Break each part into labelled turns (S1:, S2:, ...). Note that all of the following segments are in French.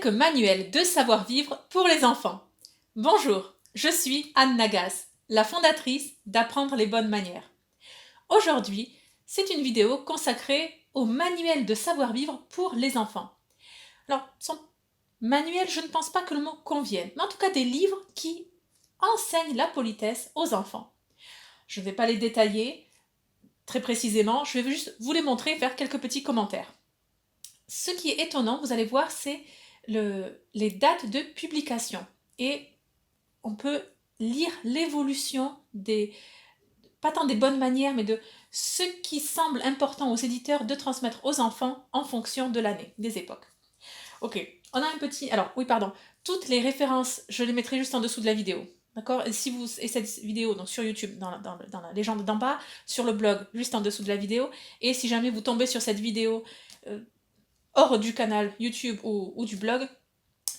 S1: quelques manuels de savoir-vivre pour les enfants. Bonjour, je suis Anne Nagas, la fondatrice d'Apprendre les bonnes manières. Aujourd'hui, c'est une vidéo consacrée aux manuels de savoir-vivre pour les enfants. Alors, son manuel, je ne pense pas que le mot convienne, mais en tout cas des livres qui enseignent la politesse aux enfants. Je ne vais pas les détailler très précisément, je vais juste vous les montrer et faire quelques petits commentaires. Ce qui est étonnant, vous allez voir, c'est les dates de publication. Et on peut lire l'évolution pas tant des bonnes manières, mais de ce qui semble important aux éditeurs de transmettre aux enfants en fonction de l'année, des époques. Ok, on a un petit... Alors, oui, pardon. Toutes les références, je les mettrai juste en dessous de la vidéo. D'accord? Et cette vidéo, donc sur YouTube, dans la légende d'en bas, sur le blog, juste en dessous de la vidéo. Et si jamais vous tombez sur cette vidéo hors du canal YouTube ou du blog,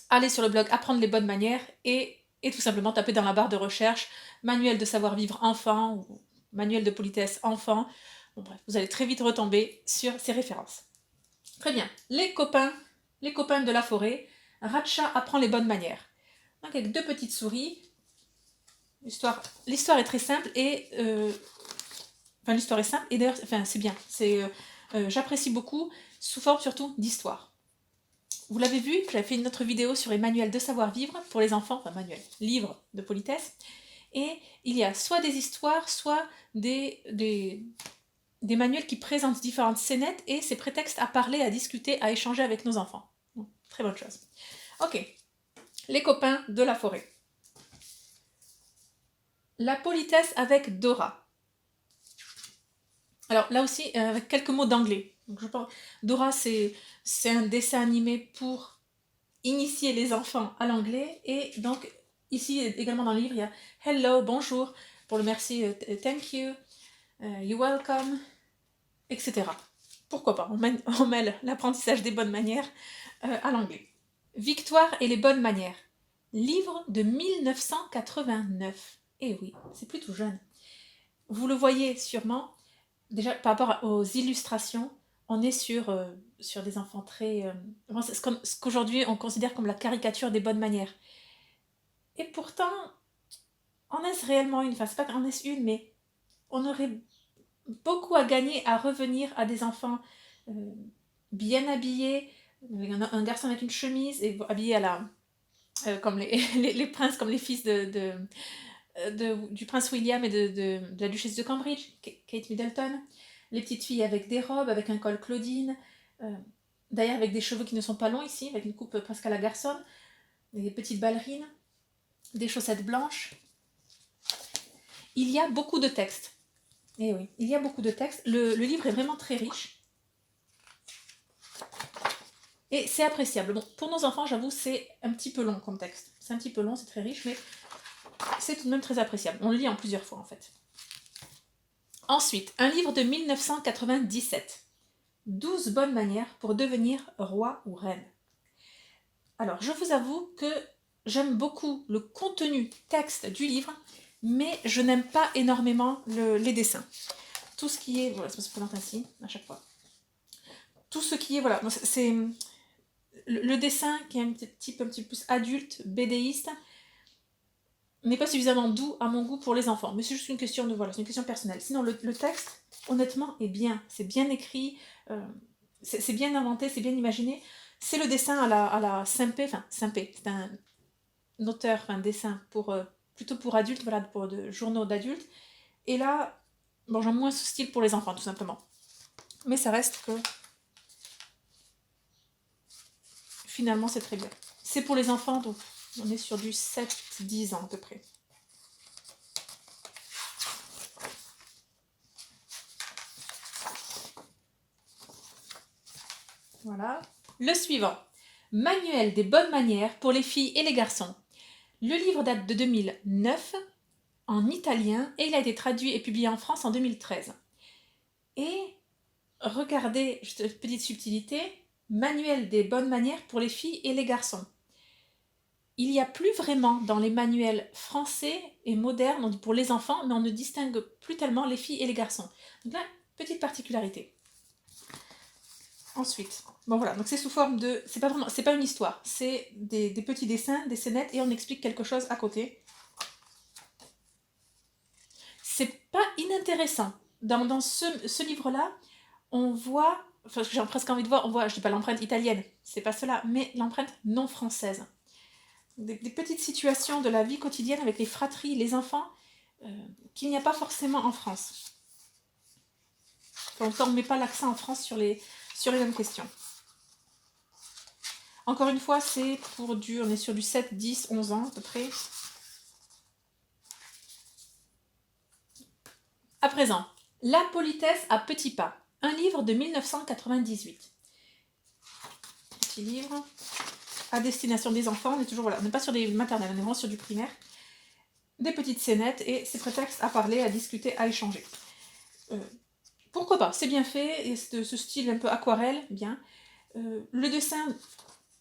S1: allez sur le blog Apprendre les bonnes manières et tout simplement taper dans la barre de recherche manuel de savoir-vivre enfant ou manuel de politesse enfant. Bon, bref, vous allez très vite retomber sur ces références. Très bien. Les copains de la forêt, Ratcha apprend les bonnes manières. Donc avec deux petites souris. L'histoire est très simple et l'histoire est simple et d'ailleurs c'est bien. J'apprécie beaucoup sous forme surtout d'histoire. Vous l'avez vu, j'avais fait une autre vidéo sur les manuels de savoir-vivre pour les enfants, enfin manuel, livre de politesse. Et il y a soit des histoires, soit des manuels qui présentent différentes scénettes et c'est prétexte à parler, à discuter, à échanger avec nos enfants. Donc, très bonne chose. Ok, les copains de la forêt. La politesse avec Dora. Alors là aussi, avec quelques mots d'anglais. Dora, c'est un dessin animé pour initier les enfants à l'anglais. Et donc, ici, également dans le livre, il y a hello, bonjour, pour le merci, thank you, you're welcome, etc. Pourquoi pas, on mêle l'apprentissage des bonnes manières à l'anglais. Victoire et les bonnes manières. Livre de 1989. Eh oui, c'est plutôt jeune. Vous le voyez sûrement, déjà par rapport aux illustrations, on est sur des enfants très... ce qu'aujourd'hui on considère comme la caricature des bonnes manières. Et pourtant, en est-ce réellement une? Enfin, c'est pas qu'en est-ce une, mais on aurait beaucoup à gagner à revenir à des enfants bien habillés, un garçon avec une chemise et habillé à comme les princes, comme les fils du prince William et de la duchesse de Cambridge, Kate Middleton. Les petites filles avec des robes, avec un col Claudine, d'ailleurs avec des cheveux qui ne sont pas longs ici, avec une coupe presque à la garçonne, des petites ballerines, des chaussettes blanches. Il y a beaucoup de textes. Eh oui, il y a beaucoup de textes. Le livre est vraiment très riche. Et c'est appréciable. Bon, pour nos enfants, j'avoue, c'est un petit peu long comme texte. C'est un petit peu long, c'est très riche, mais c'est tout de même très appréciable. On le lit en plusieurs fois, en fait. Ensuite, un livre de 1997. 12 bonnes manières pour devenir roi ou reine. Alors, je vous avoue que j'aime beaucoup le contenu texte du livre, mais je n'aime pas énormément les dessins. Tout ce qui est... Voilà, ça se présente ainsi, à chaque fois. Tout ce qui est... Voilà, c'est... Le dessin qui est un petit peu plus adulte, bédéiste, n'est pas suffisamment doux à mon goût pour les enfants. Mais c'est juste une question c'est une question personnelle. Sinon, le texte, honnêtement, est bien. C'est bien écrit, c'est bien inventé, c'est bien imaginé. C'est le dessin à la Saint-Pé, c'est un auteur, un dessin plutôt pour adultes, voilà, pour de journaux d'adultes. Et là, bon, j'aime moins ce style pour les enfants, tout simplement. Mais ça reste que finalement, c'est très bien. C'est pour les enfants, donc on est sur du 7-10 ans à peu près. Voilà. Le suivant. Manuel des bonnes manières pour les filles et les garçons. Le livre date de 2009 en italien et il a été traduit et publié en France en 2013. Et regardez, juste petite subtilité, manuel des bonnes manières pour les filles et les garçons. Il n'y a plus vraiment dans les manuels français et modernes pour les enfants, mais on ne distingue plus tellement les filles et les garçons. Donc là, petite particularité. Ensuite, bon voilà, donc c'est sous forme de... C'est pas une histoire, c'est des petits dessins, des scénettes, et on explique quelque chose à côté. C'est pas inintéressant. Dans ce livre-là, on voit... Enfin, j'ai presque envie de voir, on voit, je dis pas l'empreinte italienne, c'est pas cela, mais l'empreinte non française. Des petites situations de la vie quotidienne avec les fratries, les enfants, qu'il n'y a pas forcément en France. Donc on ne met pas l'accent en France sur les mêmes questions. Encore une fois, c'est on est sur du 7, 10, 11 ans à peu près. À présent, La politesse à petits pas, un livre de 1998. Petit livre à destination des enfants, on est toujours, voilà, on n'est pas sur des maternelles, on est vraiment sur du primaire. Des petites scénettes et c'est prétexte à parler, à discuter, à échanger. Pourquoi pas, c'est bien fait, et ce style un peu aquarelle, bien. Le dessin,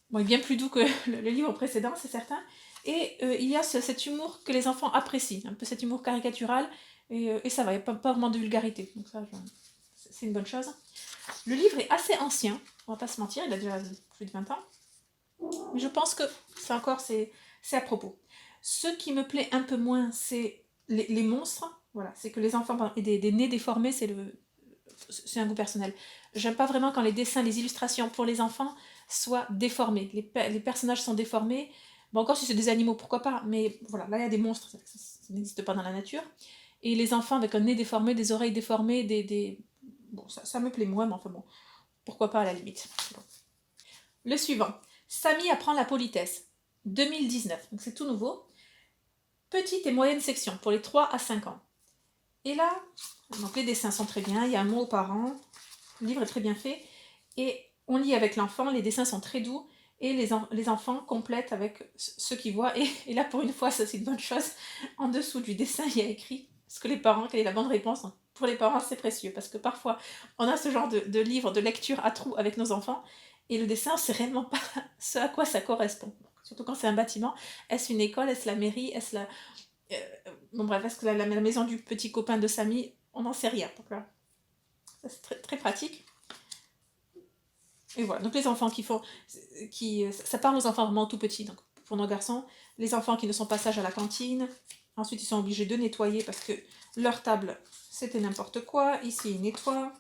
S1: bon, est bien plus doux que le livre précédent, c'est certain. Et il y a cet humour que les enfants apprécient, un peu cet humour caricatural, et ça va, il n'y a pas vraiment de vulgarité. Donc ça, c'est une bonne chose. Le livre est assez ancien, on va pas se mentir, il a déjà plus de 20 ans. Mais je pense que c'est à propos. Ce qui me plaît un peu moins, c'est les monstres. Voilà, c'est que les enfants et des nez déformés, c'est un goût personnel. J'aime pas vraiment quand les dessins, les illustrations pour les enfants soient déformés. Les personnages sont déformés. Bon, encore si c'est des animaux, pourquoi pas, mais voilà, là il y a des monstres, ça n'existe pas dans la nature. Et les enfants avec un nez déformé, des oreilles déformées, bon, ça me plaît moins, mais enfin bon, pourquoi pas à la limite. Bon. Le suivant, Samy apprend la politesse, 2019, donc c'est tout nouveau. Petite et moyenne section pour les 3 à 5 ans. Et là, donc les dessins sont très bien, il y a un mot par an, le livre est très bien fait, et on lit avec l'enfant, les dessins sont très doux, et les enfants complètent avec ce qu'ils voient, et là pour une fois, ça c'est une bonne chose, en dessous du dessin il y a écrit ce que les parents, quelle est la bonne réponse. Pour les parents c'est précieux, parce que parfois on a ce genre de livre, de lecture à trous avec nos enfants, et le dessin c'est réellement pas ce à quoi ça correspond. Surtout quand c'est un bâtiment, est-ce une école, est-ce la mairie, est-ce la... bon bref, est-ce que la maison du petit copain de Samy, on n'en sait rien. Donc là, c'est très, très pratique. Et voilà, donc les enfants ça parle aux enfants vraiment tout petits, donc pour nos garçons, les enfants qui ne sont pas sages à la cantine, ensuite ils sont obligés de nettoyer parce que leur table c'était n'importe quoi, ici ils nettoient,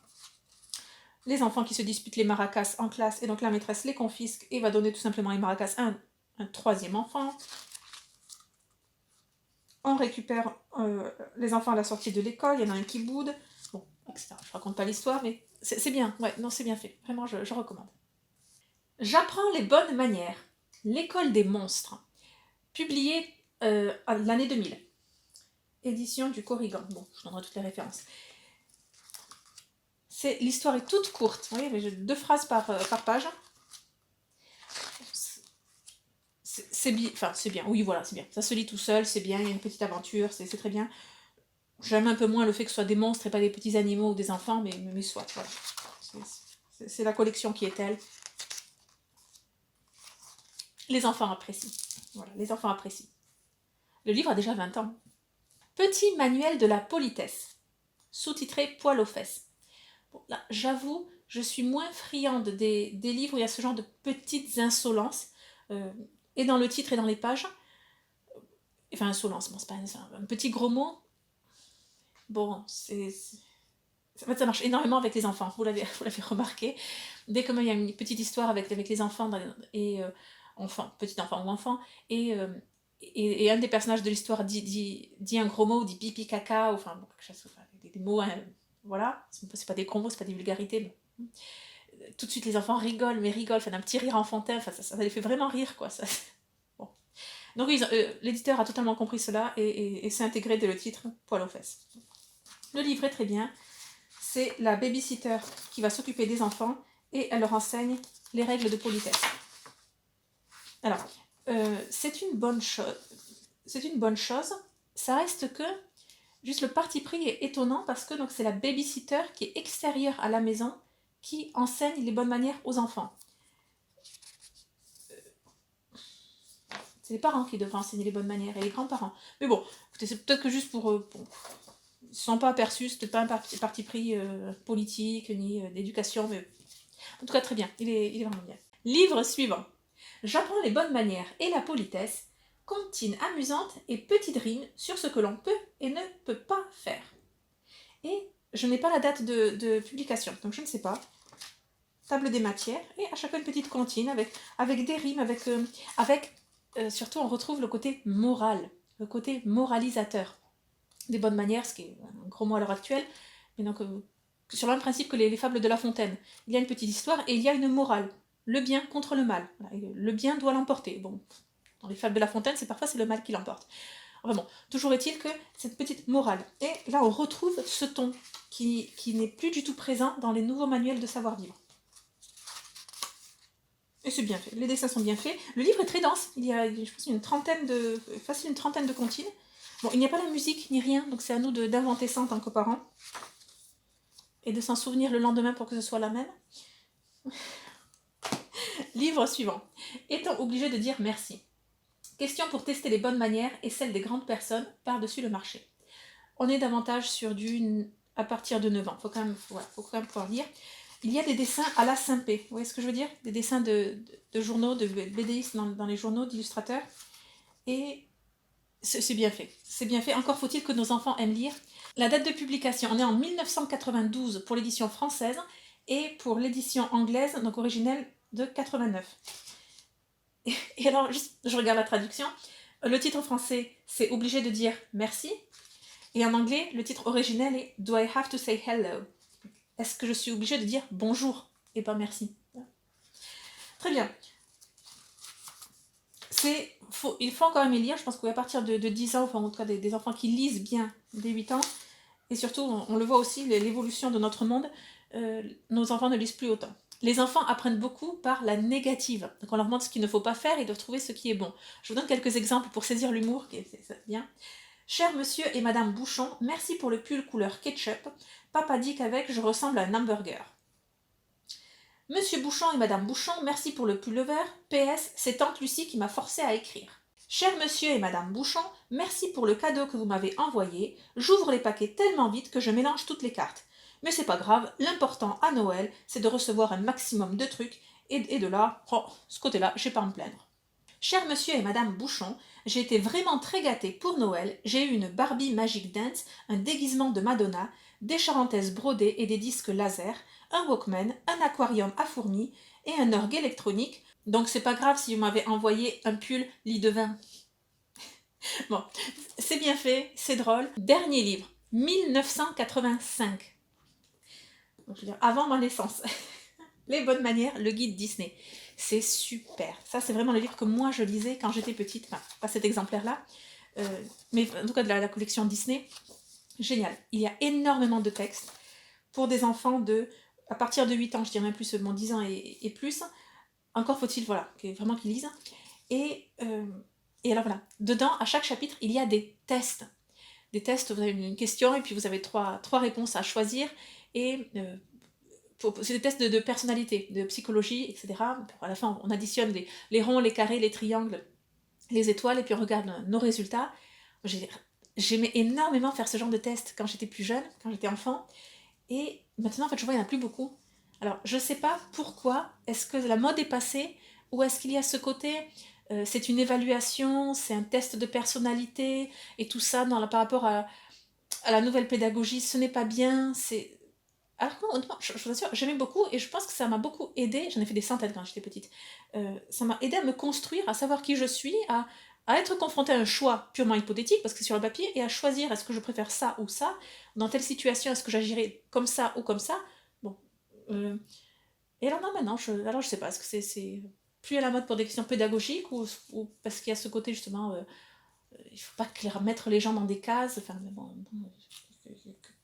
S1: les enfants qui se disputent les maracas en classe, et donc la maîtresse les confisque et va donner tout simplement les maracas à un troisième enfant. On récupère les enfants à la sortie de l'école, il y en a un qui boude, bon, etc. Je raconte pas l'histoire, mais c'est bien, ouais, non, c'est bien fait, vraiment, je recommande. J'apprends les bonnes manières, l'école des monstres, publié l'année 2000, édition du Corrigan, bon, je donnerai toutes les références. L'histoire est toute courte, vous voyez, j'ai 2 phrases par page. C'est bien, enfin c'est bien, oui voilà, c'est bien. Ça se lit tout seul, c'est bien, il y a une petite aventure, c'est très bien. J'aime un peu moins le fait que ce soit des monstres et pas des petits animaux ou des enfants, mais soit, voilà. C'est la collection qui est telle. Les enfants apprécient. Voilà, les enfants apprécient. Le livre a déjà 20 ans. Petit manuel de la politesse, sous-titré Poil aux fesses. Bon, là, j'avoue, je suis moins friande des livres où il y a ce genre de petites insolences, et dans le titre et dans les pages. Enfin, insolence, bon, c'est pas un petit gros mot. Bon, en fait, ça marche énormément avec les enfants, vous l'avez remarqué. Dès qu'il y a une petite histoire avec les enfants, enfants, petit enfant ou enfant, et un des personnages de l'histoire dit un gros mot, dit pipi caca, ou enfin, bon, quelque chose, enfin, des mots, hein, voilà, c'est pas des gros mots, c'est pas des vulgarités, mais tout de suite les enfants rigolent, mais rigolent, enfin, un petit rire enfantin, enfin, ça les fait vraiment rire, quoi. Ça, bon. Donc l'éditeur a totalement compris cela et s'est intégré dès le titre, Poil aux fesses. Le livre est très bien. C'est la babysitter qui va s'occuper des enfants et elle leur enseigne les règles de politesse. Alors, c'est une bonne chose. C'est une bonne chose. Ça reste que juste le parti pris est étonnant parce que c'est la babysitter qui est extérieure à la maison qui enseigne les bonnes manières aux enfants. C'est les parents qui devraient enseigner les bonnes manières et les grands-parents. Mais bon, écoutez, c'est peut-être que juste ils ne sont pas aperçus, c'est peut-être pas un parti pris politique ni d'éducation, mais En tout cas, très bien, il est vraiment bien. Livre suivant. J'apprends les bonnes manières et la politesse, comptine amusante et petite rime sur ce que l'on peut et ne peut pas faire. Et je n'ai pas la date de publication, donc je ne sais pas. Table des matières, et à chaque fois une petite comptine avec des rimes, surtout on retrouve le côté moral, le côté moralisateur des bonnes manières, ce qui est un gros mot à l'heure actuelle, mais donc sur le même principe que les fables de La Fontaine. Il y a une petite histoire et il y a une morale, le bien contre le mal. Voilà, le bien doit l'emporter. Bon, dans les fables de La Fontaine, c'est le mal qui l'emporte. Enfin bon, toujours est-il que cette petite morale. Et là, on retrouve ce ton qui n'est plus du tout présent dans les nouveaux manuels de savoir-vivre. Et c'est bien fait, les dessins sont bien faits. Le livre est très dense, il y a, je pense, facile une trentaine de comptines. Bon, il n'y a pas la musique ni rien, donc c'est à nous d'inventer ça en tant que parents. Et de s'en souvenir le lendemain pour que ce soit la même. Livre suivant. Étant obligé de dire merci. Question pour tester les bonnes manières et celles des grandes personnes par-dessus le marché. On est davantage sur à partir de 9 ans, faut quand même pouvoir lire. Il y a des dessins à la Saint-Pé, vous voyez ce que je veux dire? Des dessins de journaux, de BDistes dans les journaux, d'illustrateurs. Et c'est bien fait. C'est bien fait. Encore faut-il que nos enfants aiment lire. La date de publication, on est en 1992 pour l'édition française et pour l'édition anglaise, donc originelle, de 89. Et alors, juste, je regarde la traduction. Le titre français, c'est obligé de dire merci. Et en anglais, le titre originel est Do I have to say hello? Est-ce que je suis obligée de dire bonjour et pas merci? Très bien. Il faut quand même y lire. Je pense qu'à partir de 10 ans, enfin en tout cas des enfants qui lisent bien dès 8 ans, et surtout, on le voit aussi, l'évolution de notre monde, nos enfants ne lisent plus autant. Les enfants apprennent beaucoup par la négative. Donc on leur montre ce qu'il ne faut pas faire et ils doivent trouver ce qui est bon. Je vous donne quelques exemples pour saisir l'humour, c'est bien. Cher monsieur et madame Bouchon, merci pour le pull couleur ketchup. Papa dit qu'avec, je ressemble à un hamburger. Monsieur Bouchon et madame Bouchon, merci pour le pull vert. PS, c'est tante Lucie qui m'a forcé à écrire. Cher monsieur et madame Bouchon, merci pour le cadeau que vous m'avez envoyé. J'ouvre les paquets tellement vite que je mélange toutes les cartes. Mais c'est pas grave, l'important à Noël, c'est de recevoir un maximum de trucs, et de là, ce côté-là, j'ai pas à me plaindre. Cher monsieur et madame Bouchon, j'ai été vraiment très gâtée pour Noël. J'ai eu une Barbie Magic Dance, un déguisement de Madonna, des charentaises brodées et des disques laser, un Walkman, un aquarium à fourmis et un orgue électronique. Donc c'est pas grave si vous m'avez envoyé un pull lit de vin. Bon, c'est bien fait, c'est drôle. Dernier livre, 1985. Donc, je veux dire, avant ma naissance. Les bonnes manières, le guide Disney. C'est super. Ça, c'est vraiment le livre que moi, je lisais quand j'étais petite. Enfin, pas cet exemplaire-là, mais en tout cas de la collection Disney. Génial. Il y a énormément de textes pour des enfants à partir de 8 ans, je dirais même plus, 10 ans et plus. Encore faut-il, voilà, vraiment qu'ils lisent. Et alors voilà, dedans, à chaque chapitre, il y a des tests. Des tests, vous avez une question et puis vous avez trois réponses à choisir. Et c'est des tests de personnalité, de psychologie, etc. À la fin, on additionne les ronds, les carrés, les triangles, les étoiles, et puis on regarde nos résultats. J'aimais énormément faire ce genre de tests quand j'étais plus jeune, quand j'étais enfant. Et maintenant, en fait, je vois, il n'y en a plus beaucoup. Alors, je ne sais pas pourquoi. Est-ce que la mode est passée? Ou est-ce qu'il y a ce côté, c'est une évaluation, c'est un test de personnalité, et tout ça par rapport à la nouvelle pédagogie, ce n'est pas bien, c'est... Alors honnêtement, je vous assure, j'aimais beaucoup et je pense que ça m'a beaucoup aidé, j'en ai fait des centaines quand j'étais petite, ça m'a aidé à me construire, à savoir qui je suis, à être confrontée à un choix purement hypothétique, parce que c'est sur le papier, et à choisir est-ce que je préfère ça ou ça, dans telle situation est-ce que j'agirais comme ça ou comme ça, bon. Et alors non, maintenant, je sais pas, est-ce que c'est plus à la mode pour des questions pédagogiques ou parce qu'il y a ce côté justement, il faut pas mettre les gens dans des cases, enfin bon,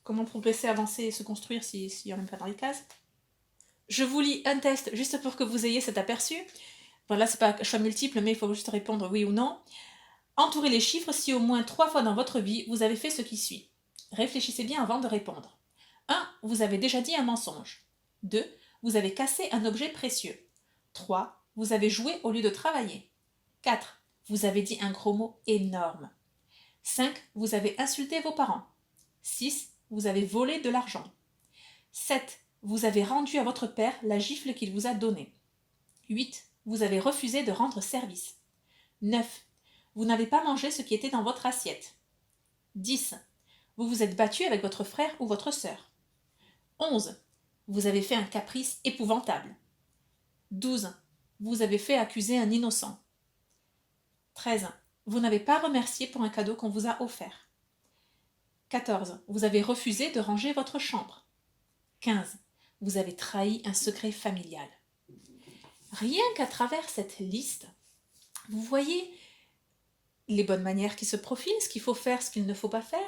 S1: comment progresser, avancer et se construire si on n'aime pas dans les cases. Je vous lis un test juste pour que vous ayez cet aperçu. Bon, là, c'est pas un choix multiple, mais il faut juste répondre oui ou non. Entourez les chiffres si au moins 3 fois dans votre vie, vous avez fait ce qui suit. Réfléchissez bien avant de répondre. 1. Vous avez déjà dit un mensonge. 2. Vous avez cassé un objet précieux. 3. Vous avez joué au lieu de travailler. 4. Vous avez dit un gros mot énorme. 5. Vous avez insulté vos parents. 6. Vous avez volé de l'argent. 7. Vous avez rendu à votre père la gifle qu'il vous a donnée. 8. Vous avez refusé de rendre service. 9. Vous n'avez pas mangé ce qui était dans votre assiette. 10. Vous vous êtes battu avec votre frère ou votre sœur. 11. Vous avez fait un caprice épouvantable. 12. Vous avez fait accuser un innocent. 13. Vous n'avez pas remercié pour un cadeau qu'on vous a offert. 14. Vous avez refusé de ranger votre chambre. 15. Vous avez trahi un secret familial. Rien qu'à travers cette liste, vous voyez les bonnes manières qui se profilent, ce qu'il faut faire, ce qu'il ne faut pas faire,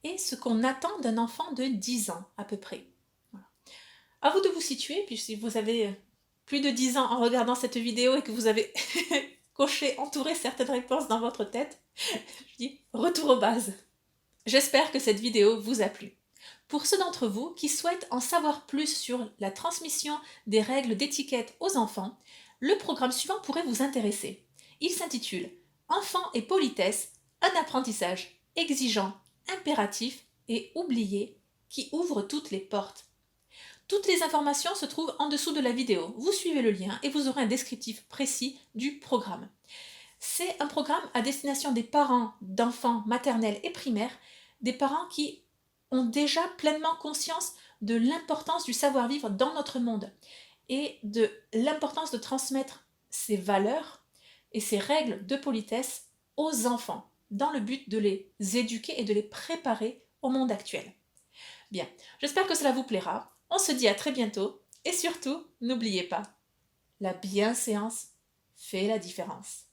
S1: et ce qu'on attend d'un enfant de 10 ans à peu près. Voilà. À vous de vous situer, puis si vous avez plus de 10 ans en regardant cette vidéo et que vous avez coché, entouré certaines réponses dans votre tête, je dis retour aux bases. J'espère que cette vidéo vous a plu. Pour ceux d'entre vous qui souhaitent en savoir plus sur la transmission des règles d'étiquette aux enfants, le programme suivant pourrait vous intéresser. Il s'intitule « Enfants et politesse, un apprentissage exigeant, impératif et oublié qui ouvre toutes les portes ». Toutes les informations se trouvent en dessous de la vidéo. Vous suivez le lien et vous aurez un descriptif précis du programme. C'est un programme à destination des parents d'enfants maternels et primaires, des parents qui ont déjà pleinement conscience de l'importance du savoir-vivre dans notre monde et de l'importance de transmettre ces valeurs et ces règles de politesse aux enfants dans le but de les éduquer et de les préparer au monde actuel. Bien, j'espère que cela vous plaira. On se dit à très bientôt et surtout, n'oubliez pas, la bienséance fait la différence.